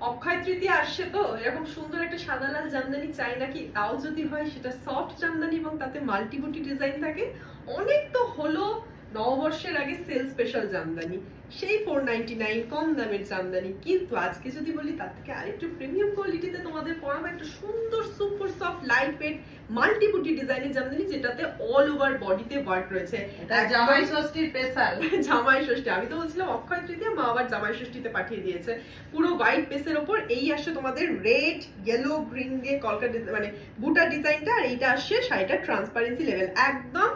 অক্ষয় তৃতীয়া আসছে তো এরকম সুন্দর একটা সাদা লাল জামদানি চাই নাকি, তাও যদি হয় সেটা সফট জামদানি এবং তাতে মাল্টিবুটি ডিজাইন থাকে। অনেক তো হলো নববর্ষের আগে সেল স্পেশাল জামদানি, সেই 499 কম দামের জামদানি, কিন্তু আজকে যদি বলি তার থেকে আরেকটু প্রিমিয়াম কোয়ালিটিতে তোমাদের পরাবো একটা সুন্দর সুপার সফট লাইট ওয়েট মাল্টিবুটি ডিজাইনের জামদানি, যেটাতে অল ওভার বডিতে ওয়ার্ক রয়েছে। জামাই ষষ্ঠীর স্পেশাল। জামাই ষষ্ঠী, আমি তো বলছিলাম অক্ষয় তৃতীয়া, মা আবার জামাই ষষ্ঠীতে পাঠিয়ে দিয়েছে। পুরো হোয়াইট বেসের ওপর এই আসছে তোমাদের রেড ইয়েলো গ্রিন দিয়ে কলকা মানে বুটা ডিজাইনটা, আর এইটা আসছে শাড়িটা ট্রান্সপারেন্সি লেভেল, একদম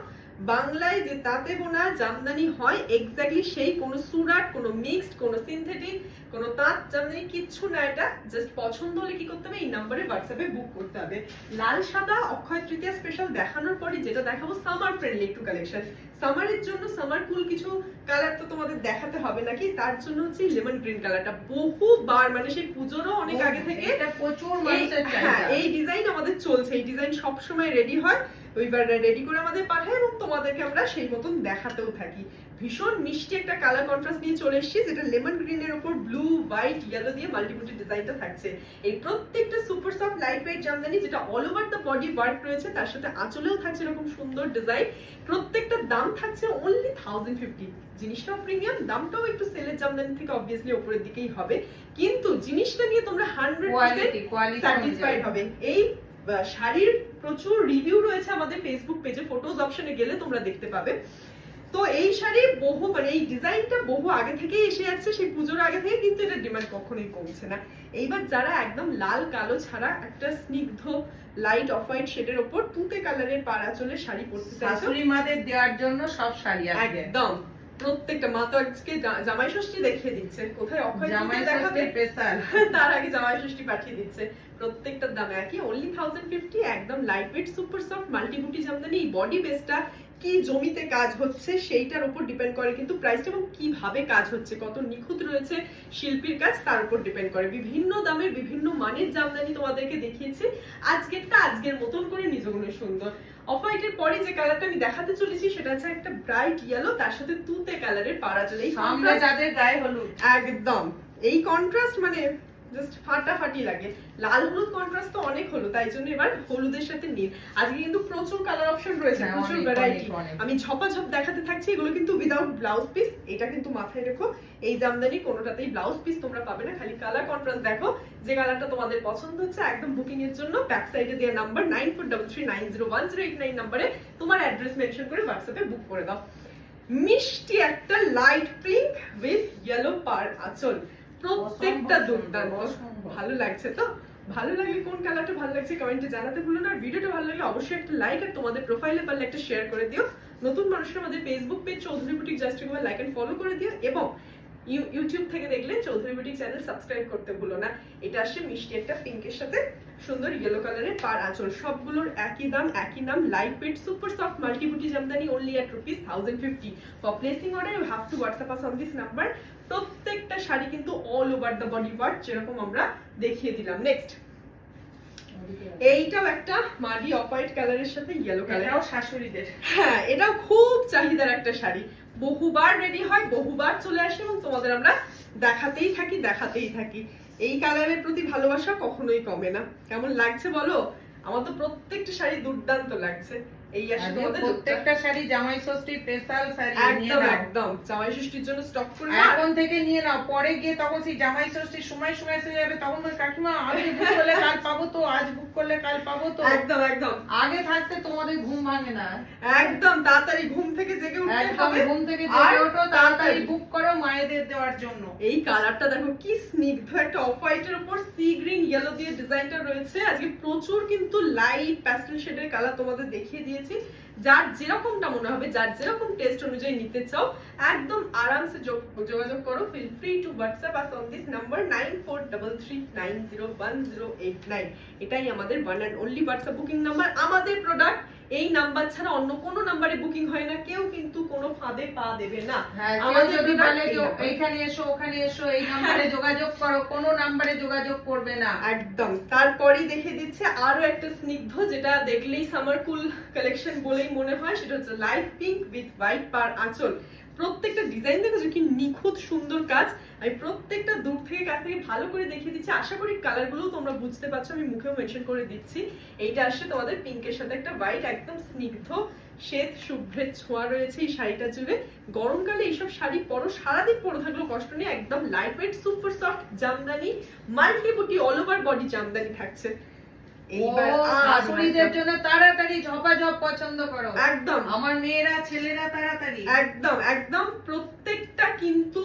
বাংলায় যে তাঁতে বোনা জামদানি হয় এক্স্যাক্টলি সেই, কোনো সুরাট, কোনো মিক্সড, কোনো সিনথেটিক, কোনো তাঁত জামদানি কিচ্ছু না। এটা জাস্ট পছন্দ হলে কি করতে হবে, এই নাম্বারে হোয়াটসঅ্যাপে বুক করতে হবে। লাল সাদা অক্ষয় তৃতীয়া স্পেশাল দেখানোর পরে যেটা দেখাবো সামার ফ্রেন্ডলি একটু কালেকশন। সামারের জন্য সামার কুল কিছু কালার তো তোমাদের দেখাতে হবে নাকি, তার জন্য হচ্ছে লেমন গ্রিন কালারটা বহুবার, মানে সেই পুজোরও অনেক আগে থেকে এটা প্রচুর মানুষের চাহিদা। এই ডিজাইন আমাদের চলছে, এই ডিজাইন সব সময় রেডি হয়, ওইবার রেডি করে আমাদের পাঠায় এবং তোমাদেরকে আমরা সেই মতন দেখাতেও থাকি। ভীষণ মিষ্টি একটা কালার কন্ট্রাস্ট নিয়ে চলে এসেছি, যেটা লেমন গ্রিনের উপর ব্লু হোয়াইট ইয়েলো দিয়ে মাল্টিপুটি ডিজাইনটা থাকছে। এই প্রত্যেকটা super soft light weight jamdani, যেটা all over the body work রয়েছে, তার সাথে আঁচলেও থাকছে এরকম সুন্দর ডিজাইন। প্রত্যেকটার দাম থাকছে অনলি 1050। জিনিসটাও প্রিমিয়াম, দামটাও একটু সেলের জামদানি থেকে অবভিয়াসলি উপরের দিকেই হবে, কিন্তু জিনিসটা নিয়ে তোমরা 100% স্যাটিসফাইড হবে। এই শাড়ির প্রচুর রিভিউ রয়েছে আমাদের ফেসবুক পেজে, ফটোজ অপশনে গেলে তোমরা দেখতে পাবে। তো এই শাড়ি বহু, মানে এই ডিজাইনটা বহু আগে থেকেই এসে যাচ্ছে, সেই পুজোর আগে থেকে, কিন্তু এটা ডিমান্ড কখনোই কমছে না। এইবার যারা একদম লাল কালো ছাড়া একটা স্নিগ্ধ লাইট অফ হোয়াইট শেডের উপর তুতে কালারের পাড় আঁচলের শাড়ি পরতে চাইছো, শাশুড়ি মাদের দেওয়ার জন্য সব শাড়ি আছে একদম প্রত্যেকটা মা তো আজকে জামাই ষষ্ঠী দেখিয়ে দিচ্ছে, কোথায় অক্ষয় জামাই তৃতীয়া দেখাবে ষষ্ঠীর স্পেশাল, তার আগে জামাই ষষ্ঠী পাঠিয়ে দিচ্ছে। প্রত্যেকটার দাম একই, অনলি 1050। একদম লাইট ওয়েট সুপার সফট মাল্টিবুটি জামদানি। এই বডি বেসটা কি জমিতে কাজ হচ্ছে সেইটার উপর ডিপেন্ড করে কিন্তু প্রাইসটা, এবং কিভাবে কাজ হচ্ছে, কত নিখুঁত রয়েছে শিল্পীর কাজ, তার উপর ডিপেন্ড করে। বিভিন্ন দামের বিভিন্ন মানের জামদানি তোমাদেরকে দেখিয়েছি, আজকেরটা আজকের মতন করে নিজগুলো সুন্দর। অফ হোয়াইটের পরে যে কালারটা আমি দেখাতে চলেছি সেটা হচ্ছে একটা ব্রাইট ইয়েলো, তার সাথে তুতে কালারের পাড়া চলে, এই সামনে যাদের গায়ে হলুদ, একদম এই কন্ট্রাস্ট মানে জাস্ট ফাটাফাটি লাগে। লাল হলুদ কন্ট্রাস্ট তো অনেক হলো, তাই জন্য এবার হলুদের সাথে নীল। আজকে কিন্তু প্রচুর কালার অপশন রয়েছে, প্রচুর ভ্যারাইটি। আমি ঝপাঝপ দেখাতে থাকছি, এগুলো কিন্তু উইদাউট ব্লাউজ পিস। এটা কিন্তু মাথায় রেখো, এই জামদানি কোনোটাতেই ব্লাউজ পিস তোমরা পাবে না, খালি কালার কন্ট্রাস্ট দেখো। যে কালারটা তোমাদের পছন্দ হচ্ছে একদম বুকিং এর জন্য ব্যাক সাইডে দেওয়া নাম্বার 9433901089 নম্বরে তোমার অ্যাড্রেস মেনশন করে হোয়াটসঅ্যাপে বুক করে দাও। মিষ্টি একটা লাইট পিঙ্ক উইথ ইয়েলো পার আঁচল, প্রত্যেকটা দুর্দান্ত। ভালো লাগছে তো? ভালো লাগলে কোন কালারটা ভালো লাগছে কমেন্টে জানাতে ভুলো না। আর ভিডিওটা ভালো লাগলে অবশ্যই একটা লাইক, আর তোমাদের প্রোফাইলে পারলে একটা শেয়ার করে দিও। নতুন মানুষরা আমাদের Facebook page Chowdhury boutique just একবার লাইক এন্ড ফলো করে দিও, এবং ইউটিউব থেকে দেখলে চৌধুরী বুটিক চ্যানেল সাবস্ক্রাইব করতে ভুলো না। এটা আসছে মিষ্টি একটা পিঙ্কের সাথে সুন্দর ইয়েলো কালারের পার আঁচল, সবগুলোর একই দাম একই নাম, লাইট ওয়েট সুপার সফট মাল্টিবুটি jamdani, only at ₹1050। For placing order you have to WhatsApp us on this number. প্রত্যেকটা শাড়ি কিন্তু all over the body part যেরকম আমরা দেখিয়ে দিলাম। নেক্সট এইটাও একটা মারি অফ হোয়াইট কালারের সাথে ইয়েলো কালার, এটাও শাশুড়িদের। হ্যাঁ এটাও খুব চাহিদার একটা শাড়ি, বহুবার রেডি হয়, বহুবার চলে আসে, এবং তোমাদের আমরা দেখাতেই থাকি। এই কালারের প্রতি ভালোবাসা কখনোই কমে না। কেমন লাগছে বলো? আমার তো প্রত্যেকটা শাড়ি দুর্দান্ত লাগছে। এই আসে তোমাদের প্রত্যেকটা শাড়ি জামাই ষষ্ঠীর স্পেশাল শাড়ি, একদম জামাই ষষ্ঠীর জন্য স্টক করে এখন থেকে নিয়ে নাও। পরে গিয়ে তখন সেই জামাই ষষ্ঠীর সময় এসে যাবে, তখন কাকিমা আজ বুক করলে কাল পাবো তো, আজ বুক করলে কাল পাবো তো। একদম আগে থাকতে তোমাদের ঘুম ভাঙে না, একদম তাড়াতাড়ি ঘুম থেকে জেগে উঠতে হবে, ঘুম থেকে জেগে ওঠো, তাড়াতাড়ি বুক করো মায়েদের দেওয়ার জন্য। এই কালারটা দেখো কি স্নিগ্ধ একটা অফ হোয়াইটের উপর সি গ্রিন ইয়েলো দিয়ে ডিজাইনটা রয়েছে। আজকে প্রচুর কিন্তু লাইট প্যাস্টেল শেডের কালার তোমাদের দেখিয়ে দিয়েছি, যার যেরকমটা মনে হবে, যার যেরকম টেস্ট অনুযায়ী নিতে চাও একদম আরামসে যোগাযোগ করো। Feel free to WhatsApp us on this number 9433901089। এটাই আমাদের one and only WhatsApp booking number. আমাদের প্রোডাক্ট এই নাম্বার ছাড়া অন্য কোনো নাম্বারে বুকিং হয় না, কেউ কিন্তু কোনো ফাঁদে পা দেবে না। আমাদের যদি বলে এইখানে এসো ওখানে এসো এই নাম্বারে যোগাযোগ করো, কোনো নাম্বারে যোগাযোগ করবে না। একদম তারপরেই দেখে দিচ্ছে আরো একটা স্নিগ্ধ, যেটা দেখলেই সামার কুল কালেকশন বলেই মনে হয়, সেটা হচ্ছে লাইট পিঙ্ক উইথ হোয়াইট পার আঁচল। প্রত্যেকটা ডিজাইন দেখেছো কি নিখুঁত সুন্দর কাজ। আমি প্রত্যেকটা দূর থেকে কাছ থেকে ভালো করে দেখিয়ে দিচ্ছি, আশা করি কালার গুলো তোমরা বুঝতে পারছো, আমি মুখেও মেনশন করে দিচ্ছি। এইটা আসছে তোমাদের পিঙ্কের সাথে একটা হোয়াইট, একদম স্নিগ্ধ শ্বেত শুভ্রের ছোঁয়া রয়েছে এই শাড়িটা জুড়ে। গরমকালে এইসব শাড়ি পরো, সারাদিন পরে থাকলেও কষ্ট নেই, একদম light weight super soft Jamdani, multi বুটি অল ওভার বডি জামদানি থাকছে। এইবার শাশুড়িদের জন্য তাড়াতাড়ি ঝপাঝপ পছন্দ করো, একদম আমার মেয়েরা ছেলেরা তাড়াতাড়ি, একদম একদম প্রত্যেকটা কিন্তু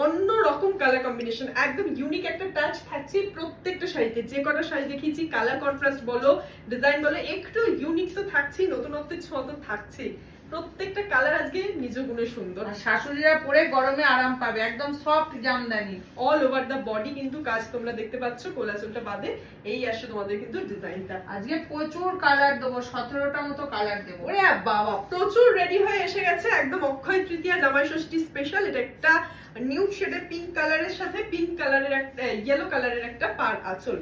অন্য রকম কালার কম্বিনেশন, একদম ইউনিক একটা টাচ থাকছে প্রত্যেকটা শাড়িতে। যে কটা শাড়ি দেখিয়েছি কালার কন্ট্রাস্ট বলো ডিজাইন বলো একটু ইউনিক তো থাকছেই, নতুনত্বের ছোঁয়া তো থাকছেই। প্রত্যেকটা কালার আজকে নিজ গুণে সুন্দর। আর শাশুড়িরা পরে গরমে আরাম পাবে, একদম soft jamdani, all over the body কিন্তু কাজ তোমরা দেখতে পাচ্ছ, কোলাচলটা বাদে এই আসছে তোমাদের কিন্তু ডিজাইনটা। আজকে প্রচুর কালার দেবো, 17টা মতো কালার দেবো। ওরে বাবা, প্রচুর রেডি হয়ে এসে গেছে, একদম অক্ষয় তৃতীয়া জামাই ষষ্ঠী স্পেশাল। এটা একটা নিউড শেডের পিঙ্ক কালারের সাথে পিঙ্ক কালারের একটা ইয়েলো কালারের একটা পার আঁচল,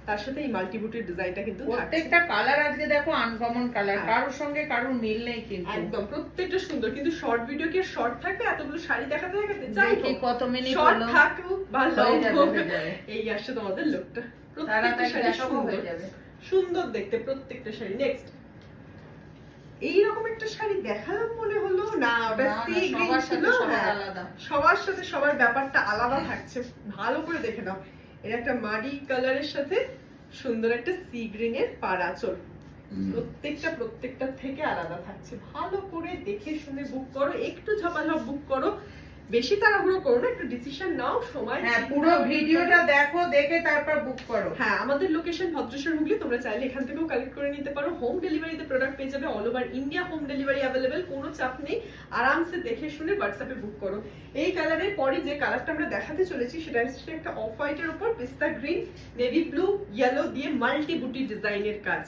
তার সাথে এই মাল্টিবুটির ডিজাইনটা কিন্তু থাকছে। প্রত্যেকটা কালার আজকে দেখো আনকমন কালার, কারোর সঙ্গে কারোর মিল নেই কিন্তু, একদম প্রত্যেকটা সুন্দর। কিন্তু শর্ট ভিডিও কি শর্ট থাকবে এতগুলো শাড়ি দেখাতে দেখাতে? যাই দেখি কত মিনিট শর্ট হলো, থাকুক বা লং হয়ে যাবে, হোক, হয়ে যাবে। এই আসছে তোমাদের লুকটা। প্রত্যেকটা তাড়াতাড়ি শাড়ি দেখাবো, সুন্দর হয়ে যাবে। সুন্দর দেখতে প্রত্যেকটা শাড়ি। নেক্সট এইরকম একটা শাড়ি দেখালাম মনে হলো না, ওটা সি গ্রিন ছিল। হ্যাঁ, সবার সাথে সবার ব্যাপারটা আলাদা থাকছে, ভালো করে দেখে নাও। এর একটা মারি কালারের সাথে সুন্দর একটা সি গ্রিনের পাড় আঁচল, প্রত্যেকটা থেকে আলাদা থাকছে। ভালো করে দেখে শুনে বুক করো, একটু ঝপাঝপ বুক করো, বেশি তাড়াহুড়ো করো না, একটু ডিসিশন নাও, সময়। হ্যাঁ, পুরো ভিডিওটা দেখো, দেখে তারপর বুক করো। হ্যাঁ, আমাদের লোকেশন ভদ্রেশ্বর হুগলি, তোমরা চাইলে এখান থেকেও কালেক্ট করে নিতে পারো। হোম ডেলিভারিতে প্রোডাক্ট পেয়ে যাবে, all over India home delivery available, কোনো চাপ নেই। আরামসে দেখে শুনে হোয়াটসঅ্যাপে বুক করো। এই কালারের পরে যে কালারটা আমরা দেখাতে চলেছি সেটা হচ্ছে একটা অফ হোয়াইটের উপর পিস্তা গ্রিন, নেভি ব্লু, ইয়েলো দিয়ে মাল্টি বুটি ডিজাইনের কাজ।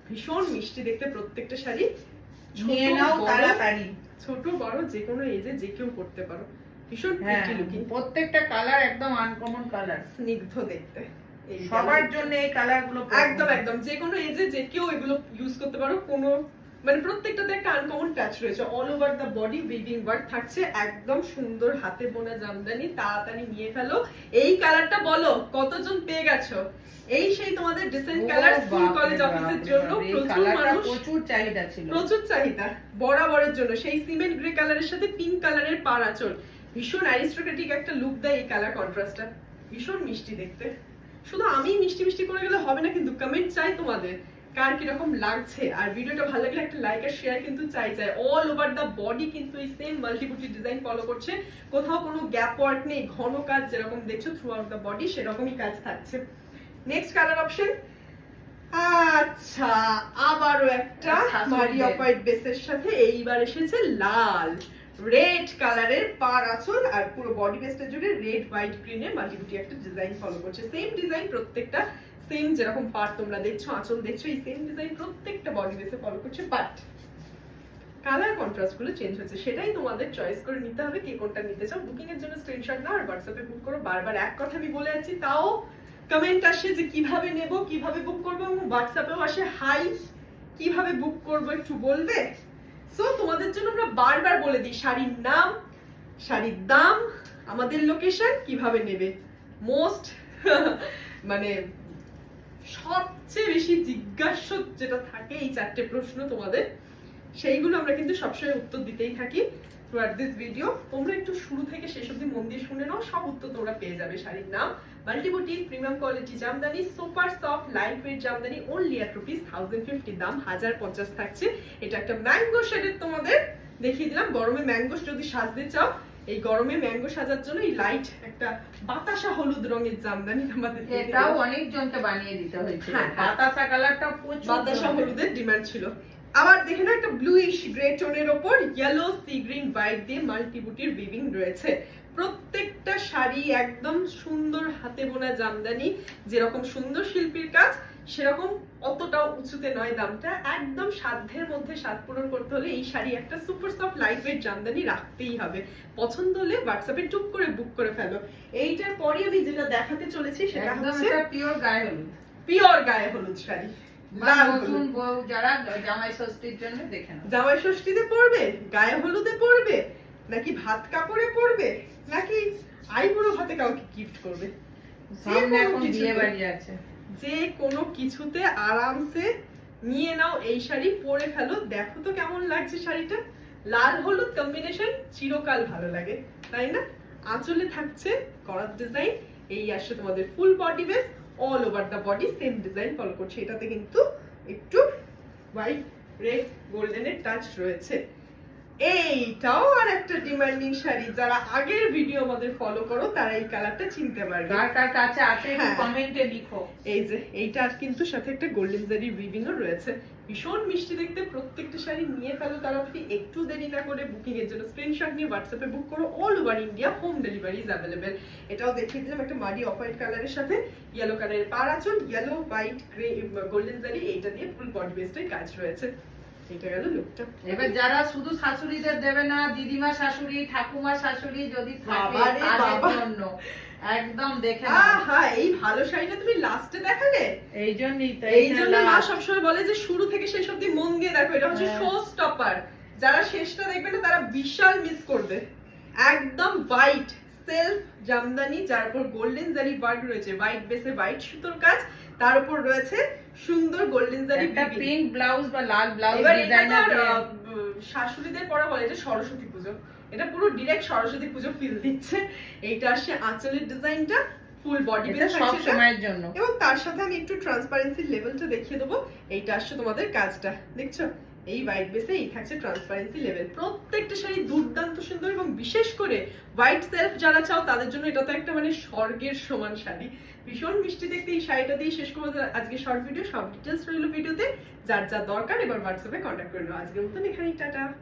ভীষণ মিষ্টি দেখতে প্রত্যেকটা শাড়ি। নিয়ে নাও তাড়াতাড়ি, ছোট বড় যে কোনো এজে যে কেউ করতে পারো। ভীষণ হ্যাঁ, প্রিটি লুকিং, প্রত্যেকটা কালার একদম আনকমন কালার, স্নিগ্ধ দেখতে। এই সবার জন্য এই কালার গুলো একদম একদম যে কোনো এজে যে কেউ এগুলো ইউজ করতে পারো। কোনো মানে প্রত্যেকটাতে একটা আনকমন টাচ রয়েছে। All over the body weaving work থাকছে, একদম সুন্দর হাতে বোনা জামদানি। তাড়াতাড়ি নিয়ে ফেলো। এই কালারটা বলো কতজন পেয়ে গেছো? এই সেই তোমাদের ডিসেন্ট কালার, স্কুল কলেজ অফিসের জন্য প্রচুর মানুষ, প্রচুর চাহিদা ছিল, প্রচুর চাহিদা বরাবরের জন্য। সেই সিমেন্ট গ্রে কালারের সাথে পিঙ্ক কালারের পাড় আঁচল, ভীষণ অ্যারিস্টোক্রেটিক একটা লুক দেয় এই কালার কন্ট্রাস্টটা। ভীষণ মিষ্টি দেখতে। শুধু আমি মিষ্টি মিষ্টি করে গেলে হবে না, কিন্তু কমেন্ট চাই তোমাদের কার কিরকম লাগছে। আর ভিডিওটা ভালো লাগলে একটা লাইক আর শেয়ার কিন্তু চাই। অল ওভার দা বডি কিন্তু এই সেম মাল্টিপুটি ডিজাইন ফলো করছে, কোথাও কোনো গ্যাপ ওয়ার্ক নেই, ঘন কাজ যেরকম দেখছো থ্রু আউট দা বডি সেরকমই কাজ থাকছে। নেক্সট কালার অপশন, আচ্ছা আবারও একটা মারি অফ হোয়াইট বেসের সাথে এইবার এসেছে লাল রেড কালারের পার আঁচল, আর পুরো বডি বেসটা জুড়ে রেড হোয়াইট গ্রিনের মাল্টিপুটি একটা ডিজাইন ফলো করছে। সেম ডিজাইন প্রত্যেকটা, সেম যেরকম পার তোমরা দেখছো আঁচল দেখছো, এই সেম ডিজাইন প্রত্যেকটা বডি বেসে ফলো করছে, বাট কালার কন্ট্রাস্ট গুলো চেঞ্জ হচ্ছে। সেটাই তোমাদের চয়েস করে নিতে হবে কে কোনটা নিতে চাও। বুকিং এর জন্য স্ক্রিনশট নাও আর হোয়াটসঅ্যাপে বুক করো। বারবার এক কথা আমি বলে যাচ্ছি, তাও কমেন্ট আসে যে কিভাবে নেব কিভাবে বুক করবো, এবং হোয়াটসঅ্যাপেও আসে হাই কিভাবে বুক করবো একটু বলবে। সো তোমাদের জন্য আমরা বারবার বলে দিই শাড়ির নাম, শাড়ির দাম, আমাদের লোকেশন, কিভাবে নেবে। মোস্ট মানে সবচেয়ে বেশি জিজ্ঞাসা যেটা থাকে এই চারটে প্রশ্ন তোমাদের, সেইগুলো আমরা কিন্তু সবসময় উত্তর দিতেই থাকি থ্রুআউট দিস ভিডিও। তোমরা একটু শুরু থেকে শেষ অবধি মন দিয়ে শুনে নাও, সব উত্তর তোমরা পেয়ে যাবে। শাড়ির নাম মাল্টিবুটি premium quality jamdani, super soft light weight jamdani, only at ₹1050, দাম 1050 থাকছে। এটা একটা ম্যাঙ্গো শেডের তোমাদের দেখিয়ে দিলাম। গরমে ম্যাঙ্গো যদি সাজতে চাও, এই গরমে ম্যাঙ্গো সাজার জন্য এই লাইট একটা বাতাসা হলুদ রঙের জামদানি আমাদের, এটাও অনেক জনকে বানিয়ে দিতে হয়েছে। হ্যাঁ, বাতাসা কালারটা প্রচুর, বাতাসা হলুদের ডিমান্ড ছিল। আবার দেখে নাও একটা ব্লুইশ গ্রে টোনের ওপর ইয়েলো সি গ্রিন হোয়াইট দিয়ে মাল্টিবুটির উইভিং রয়েছে। প্রত্যেকটা শাড়ি একদম সুন্দর হাতে বোনা জামদানি, যেরকম সুন্দর শিল্পীর কাজ সেরকম অতটাও উঁচুতে নয় দামটা, একদম সাধ্যের মধ্যে স্বাদ পূরণ করতে হলে এই শাড়ি একটা super soft light weight Jamdani রাখতেই হবে। পছন্দ হলে হোয়াটসঅ্যাপে টুক করে বুক করে ফেলো। এইটার পরে আমি যেটা দেখাতে চলেছি সেটা হচ্ছে পিওর গায়ে হলুদ, পিওর গায়ে হলুদ শাড়ি। নতুন বউ যারা জামাই ষষ্ঠীর জন্য দেখে নাও, জামাই ষষ্ঠীতে পরবে, গায়ে হলুদে পরবে, নাকি ভাত কাপড়ে পরবে, নাকি আইবুড়ো ভাতে কাউকে গিফট করবে, সামনে যে কোনো এখন কিছুতে- বিয়ে বাড়ি আছে। যে কোনো কিছুতে আরামসে নিয়ে নাও এই শাড়ি, পরে ফেলো, দেখো তো কেমন লাগছে শাড়িটা। লাল হলুদ কম্বিনেশন চিরকাল ভালো লাগে, তাই না? আঁচলে থাকছে করাত ডিজাইন, এই আসছে তোমাদের full body base, all over the body same design follow করছে। এটাতে কিন্তু একটু হোয়াইট রেড গোল্ডেনের টাচ রয়েছে। এইটাও আর একটা ডিমান্ডিং শাড়ি, যারা আগের ভিডিও আমাদের ফলো করো তারা এই কালারটা চিনতে পারবে। কার কার কাছে আছে একটু হ্যাঁ। কমেন্টে লিখো। এই যে এইটার কিন্তু সাথে একটা গোল্ডেন জারি উইভিংও রয়েছে, ভীষণ মিষ্টি দেখতে। প্রত্যেকটা শাড়ি নিয়ে ফেলো তাড়াতাড়ি, একটু দেরি না করে বুকিং এর জন্য স্ক্রিনশট নিয়ে হোয়াটসঅ্যাপে বুক করো। All over India home delivery is available. এটাও দেখিয়ে দিলাম একটা মারি অফ হোয়াইট কালারের সাথে ইয়েলো কালারের পার আঁচল, ইয়েলো হোয়াইট গ্রে গোল্ডেন জারি, এইটা দিয়ে ফুল বডি বেস্টের কাজ রয়েছে। এটা গেল লুকটা। এবার যারা শুধু শাশুড়িদের দেবে না, দিদিমা শাশুড়ি, ঠাকুমা শাশুড়ি যদি থাকে বাবারে তাদের বাবা। জন্য একদম দেখে নাও। আহা, এই ভালো শাড়িটা তুমি লাস্টে দেখালে। এই জন্যই তো এই জন্য মা সবসময় বলে যে শুরু থেকে শেষ অব্দি মন দিয়ে দেখো, এটা হচ্ছে হ্যাঁ। Show stopper. যারা শেষটা দেখবে না তারা বিশাল মিস করবে। একদম হোয়াইট সেলফ জামদানি, যার উপর গোল্ডেন জারি ওয়ার্ক রয়েছে, হোয়াইট বেসে হোয়াইট সুতোর কাজ, তার উপর রয়েছে সুন্দর গোল্ডেন জারি একটা বিবি। পিঙ্ক ব্লাউজ বা লাল ব্লাউজ এবার এটা ডিজাইনার তো আর, শাশুড়িদের পরা বলে এটা সরস্বতী পুজো, এটা পুরো ডিরেক্ট সরস্বতী পুজো ফিল দিচ্ছে। এইটা আসছে আঁচলের ডিজাইনটা, ফুল বডি এটা বেস সব সময়ের জন্য। এবং তার সাথে আমি একটু ট্রান্সপারেন্সি লেভেলটা দেখিয়ে দেবো। এইটা আসছে তোমাদের কাজটা, দেখছো এই হোয়াইট বেসে এই থাকছে ট্রান্সপারেন্সি লেভেল। প্রত্যেকটা শাড়ি দুর্দান্ত সুন্দর, এবং বিশেষ করে হোয়াইট সেলফ যারা চাও তাদের জন্য এটা তো একটা মানে স্বর্গের সমান শাড়ি। ভীষণ মিষ্টি দেখতে। এই শাড়িটা দিয়ে শেষ করবো আজকে শর্ট ভিডিও। সব ডিটেলস রইলো ভিডিওতে, যার যা দরকার এবার হোয়াটসঅ্যাপে কন্ট্যাক্ট করে নাও। আজকের মতন এখানেই টাটা।